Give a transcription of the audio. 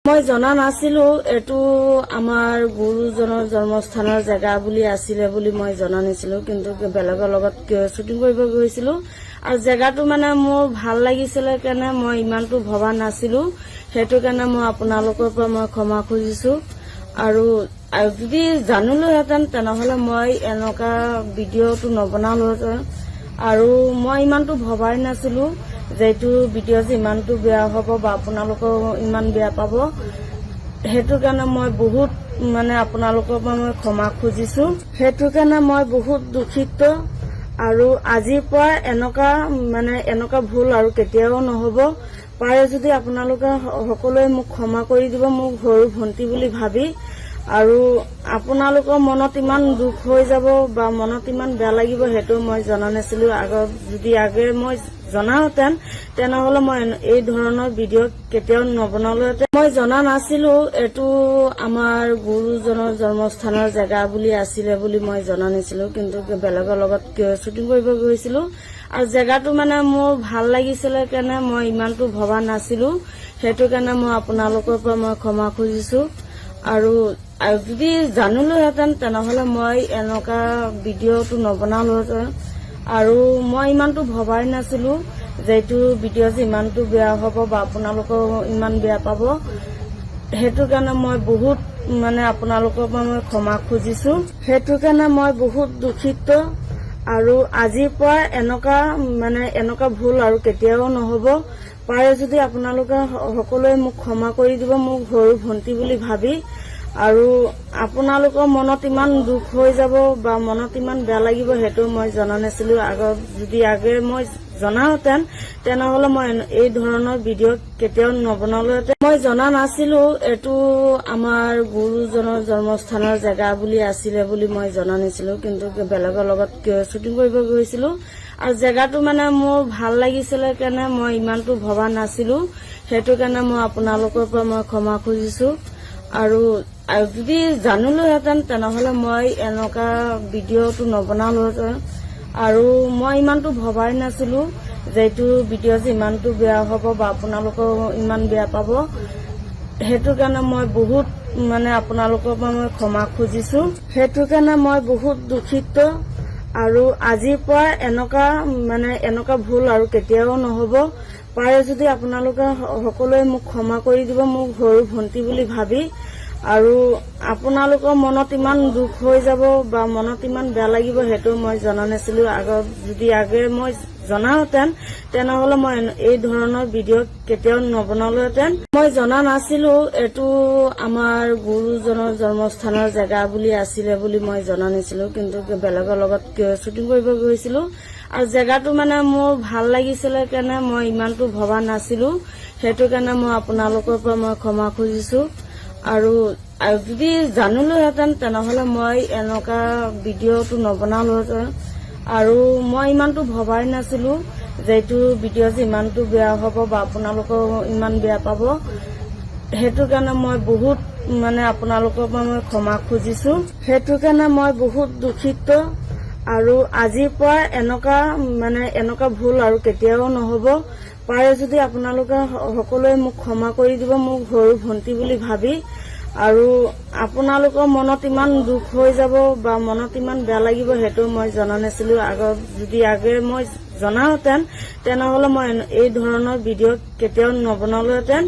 মই জনা নাছিলো এটো আমাৰ গুৰুজনৰ জন্মস্থানৰ জায়গা বুলি আছিল বুলি মই জনা নাছিলো, কিন্তু বেলেগৰ লগত শুটিং কৰিব গৈছিলো আৰু জায়গাটো মানে মোৰ ভাল লাগিছিল কাৰণে মই ইমানটো ভবা নাছিলো। সেইটো কাৰণে মই আপোনালোকৰ পৰা মই ক্ষমা খুজিছো আৰু যদি জানিলোহেঁতেন তেনেহলে মই এনেকা ভিডিঅ'টো নবনালোহেঁতেন আৰু মই ইমানটো ভবাই নাছিলো যে এইটো ভিডিঅ' যে ইমানটো বেয়া হ'ব বা আপোনালোকেও ইমান বেয়া পাব। সেইটো কাৰণে মই বহুত আপোনালোকৰ পৰা মই ক্ষমা খুজিছো। সেইটো কাৰণে মই বহুত দুখিত আৰু আজিৰ পৰা এনেকা ভুল আৰু কেতিয়াও নহব। পাৰে যদি আপোনালোকে সকলোৱে মোক ক্ষমা কৰি দিব, মোক সৰু ভন্টি বুলি ভাবি। আৰু আপোনালোকৰ মনত ইমান দুখ হৈ যাব বা মনত ইমান বেয়া লাগিব সেইটো মই জনা নাছিলো। যদি আগে মই জনাহেঁতেন তেনেহলে মই এই ধৰণৰ ভিডিঅ' কেতিয়াও নবনালোহেঁতেন। মই জনা নাছিলো এইটো আমাৰ গুৰুজনৰ জন্মস্থানৰ জায়গা বুলি আছিল বুলি মই জনা নাছিলো, কিন্তু বেলেগৰ লগত শুটিং কৰিব গৈছিলো আৰু জায়গাটো মোৰ ভাল লাগিছিল কাৰণে মই ইমানটো ভবা নাছিলো। সেইটো কাৰণে মই আপোনালোকৰ পৰা মই ক্ষমা খুজিছো আৰু যদি জানিলোহেঁতেন তেনেহলে মই এনেকা ভিডিঅ'টো নবনালোহেঁতেন আৰু মই ইমানটো ভবাই নাছিলো যে এইটো ভিডিঅ' যে ইমানটো বেয়া হ'ব বা আপোনালোকেও ইমান বেয়া পাব। সেইটো কাৰণে মই বহুত আপোনালোকৰ পৰা মই ক্ষমা খুজিছো। সেইটো কাৰণে মই বহুত দুখিত আৰু আজিৰ পৰা এনেকা ভুল আৰু কেতিয়াও নহব। পাৰে যদি আপোনালোকে সকলোৱে মোক ক্ষমা কৰি দিব, মোক সৰু ভন্টি বুলি ভাবি। আৰু আপোনালোকৰ মনত ইমান দুখ হৈ যাব বা মনত ইমান বেয়া লাগিব সেইটো মই জনা নাছিলো। যদি আগে মই জনাহেঁতেন তেনেহলে মই এই ধৰণৰ ভিডিঅ' কেতিয়াও নবনালোহেঁতেন। মই জনা নাছিলো এইটো আমাৰ গুৰুজনৰ জন্মস্থানৰ জায়গা বুলি আছিল বুলি মই জনা নাছিলো, কিন্তু বেলেগৰ লগত শুটিং কৰিব গৈছিলো আৰু জায়গাটো মোৰ ভাল লাগিছিল কাৰণে মই ইমানটো ভবা নাছিলো। সেইটো কাৰণে মই আপোনালোকৰ পৰা মই ক্ষমা খুজিছো আৰু যদি জানিলোহেঁতেন তেনেহলে মই এনেকা ভিডিঅ'টো নবনালোহেঁতেন আৰু মই ইমানটো ভবাই নাছিলো যে এইটো ভিডিঅ' যে ইমানটো বেয়া হ'ব বা আপোনালোকেও ইমান বেয়া পাব। সেইটো কাৰণে মই বহুত আপোনালোকৰ পৰা মই ক্ষমা খুজিছো। সেইটো কাৰণে মই বহুত দুখিত আৰু আজিৰ পৰা এনেকা ভুল আৰু কেতিয়াও নহব। পাৰে যদি আপোনালোকে সকলোৱে মোক ক্ষমা কৰি দিব, মোক সৰু ভন্টি বুলি ভাবি। আৰু আপোনালোকৰ মনত ইমান দুখ হৈ যাব বা মনত ইমান বেয়া লাগিব সেইটো মই জনা নাছিলো। যদি আগে মই জনাহেঁতেন তেনেহলে মই এই ধৰণৰ ভিডিঅ' কেতিয়াও নবনালোহেঁতেন। মই জনা নাছিলো এইটো আমাৰ গুৰুজনৰ জন্মস্থানৰ জায়গা বুলি আছিল বুলি মই জনা নাছিলো, কিন্তু বেলেগৰ লগত শুটিং কৰিব গৈছিলো আৰু জায়গাটো মোৰ ভাল লাগিছিল কাৰণে মই ইমানটো ভবা নাছিলো। সেইটো কাৰণে মই আপোনালোকৰ পৰা মই ক্ষমা খুজিছো আৰু যদি জানিলোহেঁতেন তেনেহলে মই এনেকা ভিডিঅ'টো নবনালোহেঁতেন আৰু মই ইমানটো ভবাই নাছিলো যে এইটো ভিডিঅ' যে ইমানটো বেয়া হ'ব বা আপোনালোকেও ইমান বেয়া পাব। সেইটো কাৰণে মই বহুত আপোনালোকৰ পৰা মই ক্ষমা খুজিছো। সেইটো কাৰণে মই বহুত দুখিত আৰু আজিৰ পৰা এনেকা ভুল আৰু কেতিয়াও নহব। পাৰে যদি আপোনালোকে সকলোৱে মোক ক্ষমা কৰি দিব, মোক সৰু ভন্টি বুলি ভাবি। আৰু আপোনালোকৰ মনত ইমান দুখ হৈ যাব বা মনত ইমান বেয়া লাগিব সেইটো মই জনা নাছিলো। যদি আগে মই জনাহেঁতেন তেনেহলে মই এই ধৰণৰ ভিডিঅ' কেতিয়াও নবনালোহেঁতেন।